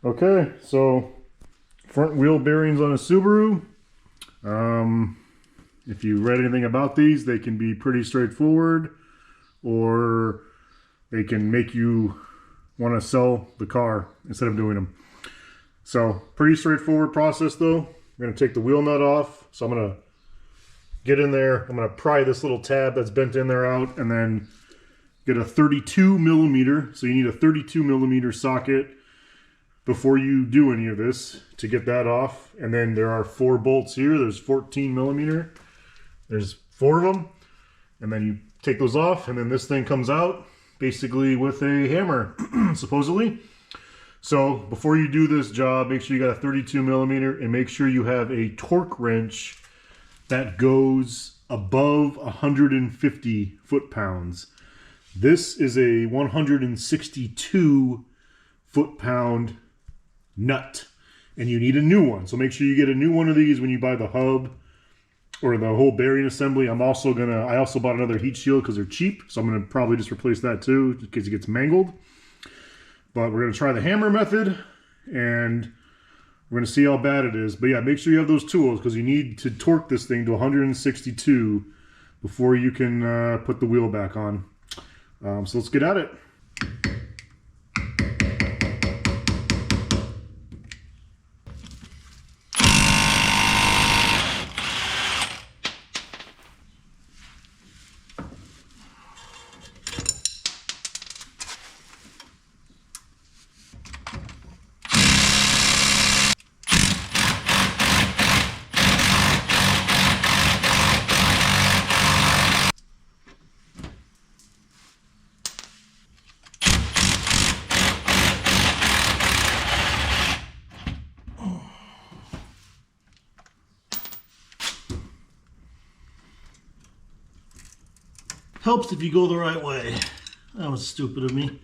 Okay, so front wheel bearings on a Subaru. If you read anything about these, they can be pretty straightforward, or they can make you want to sell the car instead of doing them. So pretty straightforward process though. I'm going to take the wheel nut off. So I'm going to get in there. I'm going to pry this little tab that's bent in there out, and then get a 32 millimeter. So you need a 32 millimeter socket before you do any of this to get that off. And then there are 4 bolts here. There's 14 millimeter. There's 4 of them. And then you take those off, and then this thing comes out basically with a hammer, supposedly. So before you do this job, make sure you got a 32 millimeter, and make sure you have a torque wrench that goes above 150 foot-pounds. This is a 162 foot-pound nut, and you need a new one. So make sure you get a new one of these when you buy the hub or the whole bearing assembly. I also bought another heat shield because they're cheap, so I'm gonna probably just replace that too in case it gets mangled. But we're gonna try the hammer method, and we're gonna see how bad it is. But yeah, make sure you have those tools because you need to torque this thing to 162 before you can put the wheel back on. So let's get at it. Helps if you go the right way. That was stupid of me.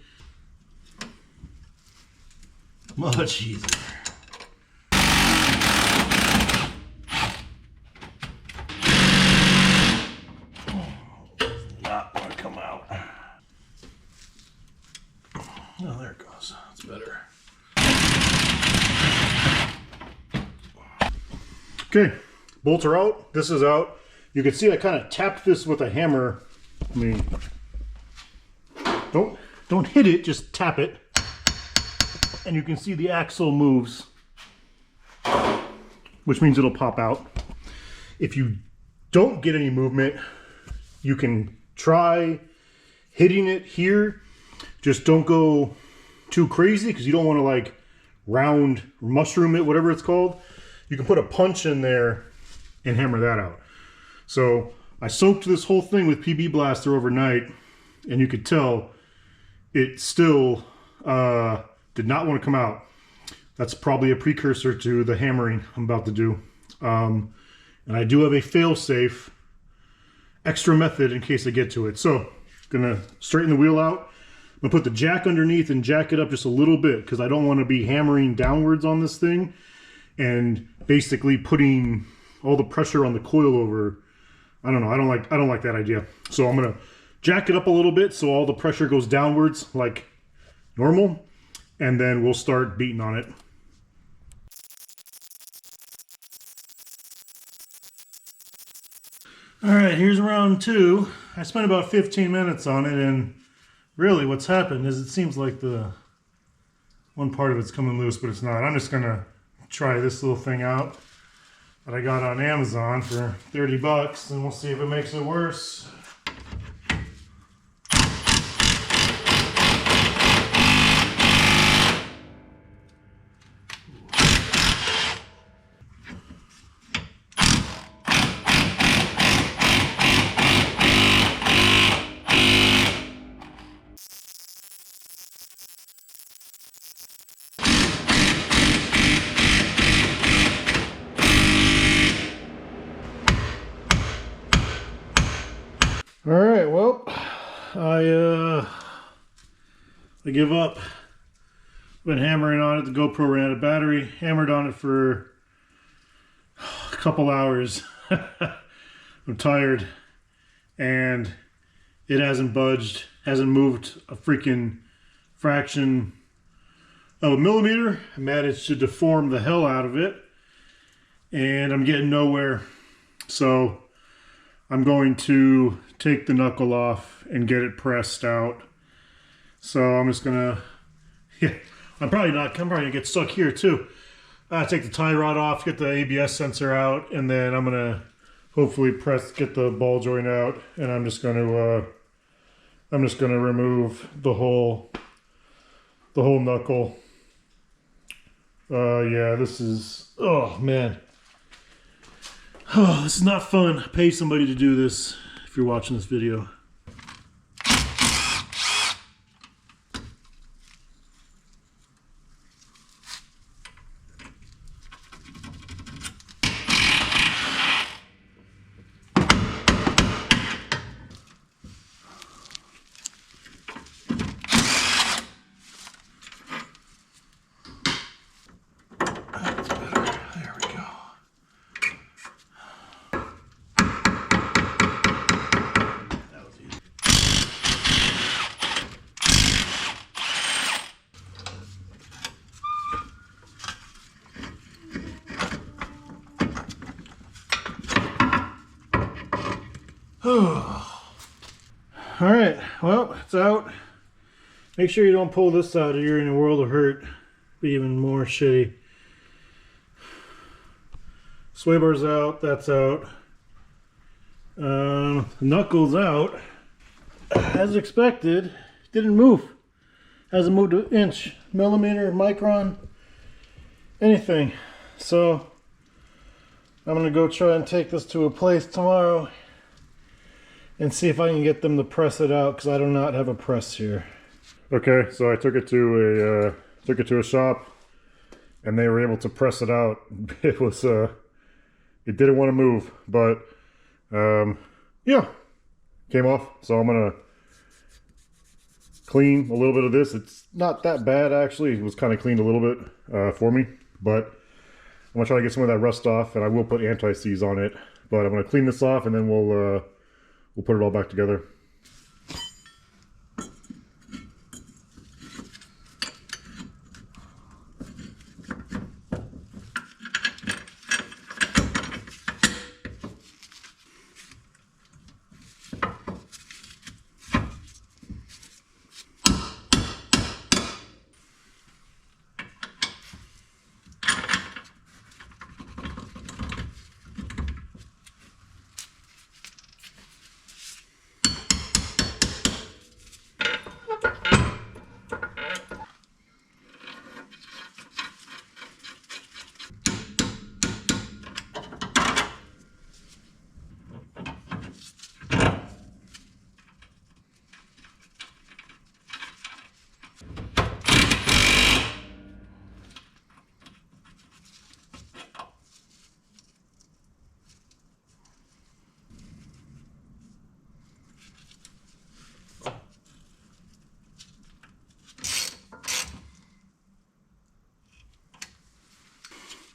Much easier. Does not want to come out. Oh, there it goes. That's better. Okay, bolts are out. This is out. You can see I kind of tapped this with a hammer. I mean, don't hit it, just tap it. And you can see the axle moves, which means it'll pop out. If you don't get any movement, you can try hitting it here. Just don't go too crazy because you don't want to like round mushroom it, whatever it's called. You can put a punch in there and hammer that out. So I soaked this whole thing with PB Blaster overnight, and you could tell it still did not want to come out. That's probably a precursor to the hammering I'm about to do. And I do have a fail-safe extra method in case I get to it. So, gonna straighten the wheel out. I'm gonna put the jack underneath and jack it up just a little bit because I don't want to be hammering downwards on this thing and basically putting all the pressure on the coil over. I don't know. I don't like that idea. So I'm gonna jack it up a little bit so all the pressure goes downwards like normal, and then we'll start beating on it. All right, here's round 2. I spent about 15 minutes on it, and really what's happened is it seems like the one part of it's coming loose, but it's not. I'm just gonna try this little thing out that I got on Amazon for 30 bucks, and we'll see if it makes it worse. All right, well, I give up. Been hammering on it. The GoPro ran out of battery. Hammered on it for a couple hours. I'm tired, and it hasn't budged. Hasn't moved a freaking fraction of a millimeter. I managed to deform the hell out of it, and I'm getting nowhere. So I'm going to take the knuckle off and get it pressed out. So I'm just gonna, yeah, I'm probably gonna get stuck here too. Take the tie rod off, get the ABS sensor out, and then I'm gonna hopefully get the ball joint out, and I'm just gonna remove the whole knuckle. Yeah, this is, oh man. Oh, this is not fun. Pay somebody to do this if you're watching this video. Alright, well, it's out. Make sure you don't pull this out or you're in a world of hurt. Be even more shitty. Sway bar's out, that's out. Knuckles out. As expected, didn't move. Hasn't moved an inch, millimeter, micron, anything. So, I'm gonna go try and take this to a place tomorrow and see if I can get them to press it out, because I do not have a press here. Okay, so I took it to a shop, and they were able to press it out. It was it didn't want to move, but yeah, came off. So I'm gonna clean a little bit of this. It's not that bad actually. It was kind of cleaned a little bit for me, but I'm gonna try to get some of that rust off, and I will put anti-seize on it. But I'm gonna clean this off, and then we'll put it all back together.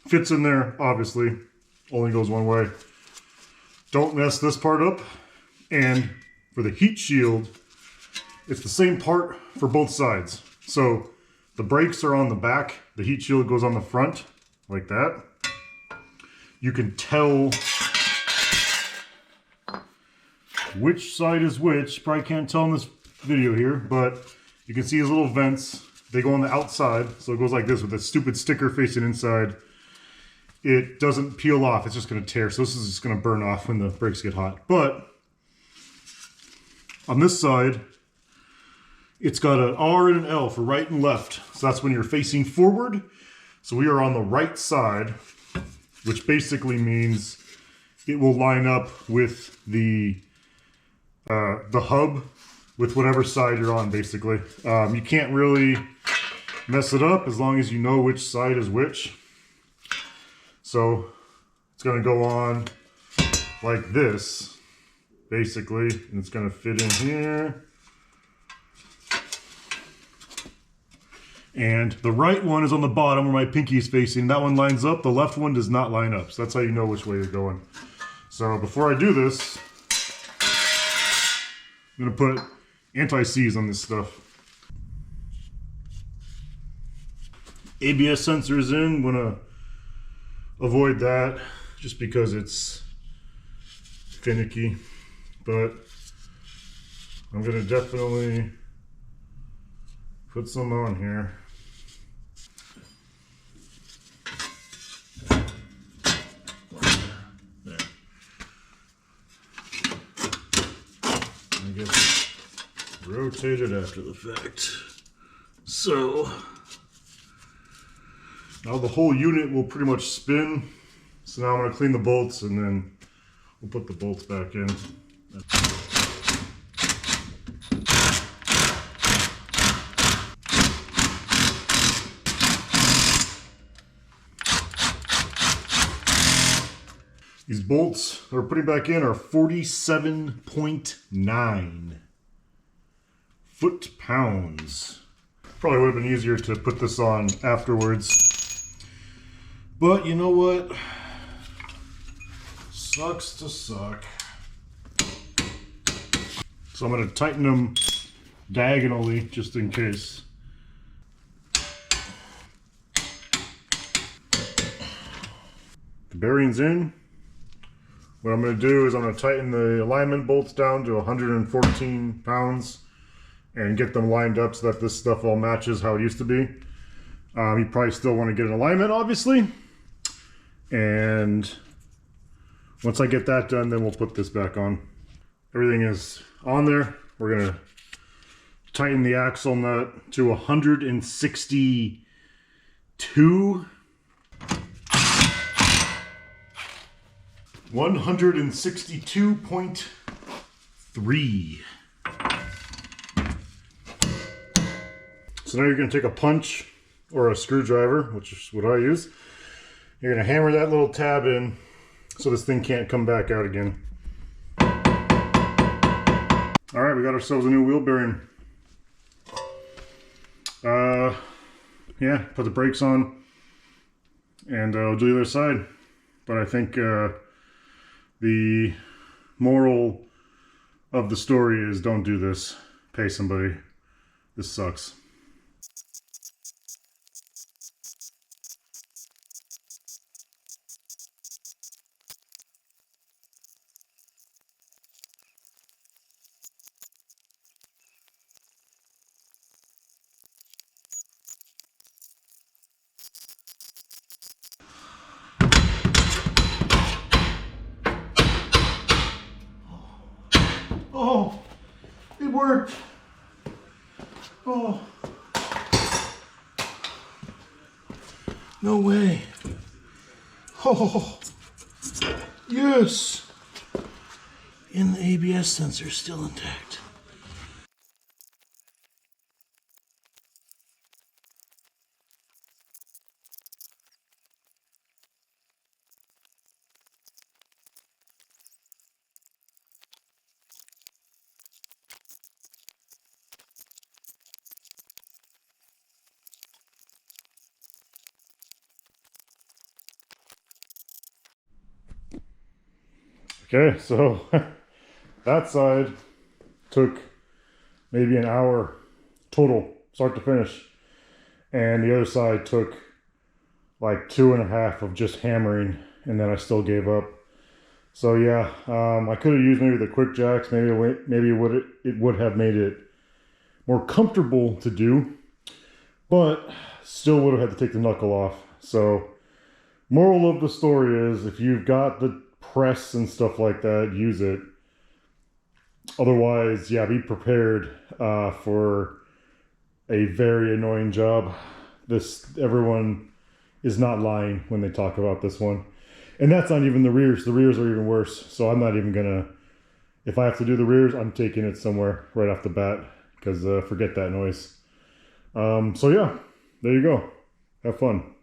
Fits in there, obviously. Only goes one way. Don't mess this part up. And for the heat shield, it's the same part for both sides. So the brakes are on the back, the heat shield goes on the front, like that. You can tell which side is which. Probably can't tell in this video here, but you can see these little vents. They go on the outside, so it goes like this with a stupid sticker facing inside. It doesn't peel off, it's just going to tear. So this is just going to burn off when the brakes get hot. But on this side, it's got an R and an L for right and left. So that's when you're facing forward. So we are on the right side, which basically means it will line up with the hub with whatever side you're on, basically. You can't really mess it up as long as you know which side is which. So it's going to go on like this, basically, and it's going to fit in here. And the right one is on the bottom where my pinky is facing. That one lines up. The left one does not line up. So that's how you know which way you're going. So before I do this, I'm going to put anti-seize on this stuff. ABS sensors in. Want to avoid that just because it's finicky, but I'm gonna definitely put some on here. There. I guess rotate it after the fact. So now the whole unit will pretty much spin. So now I'm going to clean the bolts and then we'll put the bolts back in. These bolts that we're putting back in are 47.9 foot-pounds. Probably would have been easier to put this on afterwards. But you know what? Sucks to suck. So I'm going to tighten them diagonally just in case. The bearing's in. What I'm going to do is I'm going to tighten the alignment bolts down to 114 pounds and get them lined up so that this stuff all matches how it used to be. You probably still want to get an alignment, obviously. And once I get that done, then we'll put this back on. Everything is on there. We're going to tighten the axle nut to 162. 162.3. So now you're going to take a punch or a screwdriver, which is what I use. You're going to hammer that little tab in so this thing can't come back out again. All right, we got ourselves a new wheel bearing. Yeah, put the brakes on and I'll do the other side. But I think the moral of the story is don't do this. Pay somebody. This sucks. Oh, it worked. Oh, no way. Oh, yes. And the ABS sensor is still intact. Okay, so that side took maybe an hour total, start to finish. And the other side took like 2.5 of just hammering, and then I still gave up. So yeah, I could have used maybe the quick jacks. Maybe it would have made it more comfortable to do, but still would have had to take the knuckle off. So moral of the story is, if you've got the press and stuff like that, use it. Otherwise, yeah, be prepared for a very annoying job. Everyone is not lying when they talk about this one. And that's not even the rears. The rears are even worse. So I'm not even gonna, if I have to do the rears, I'm taking it somewhere right off the bat, because forget that noise. So yeah, there you go. Have fun.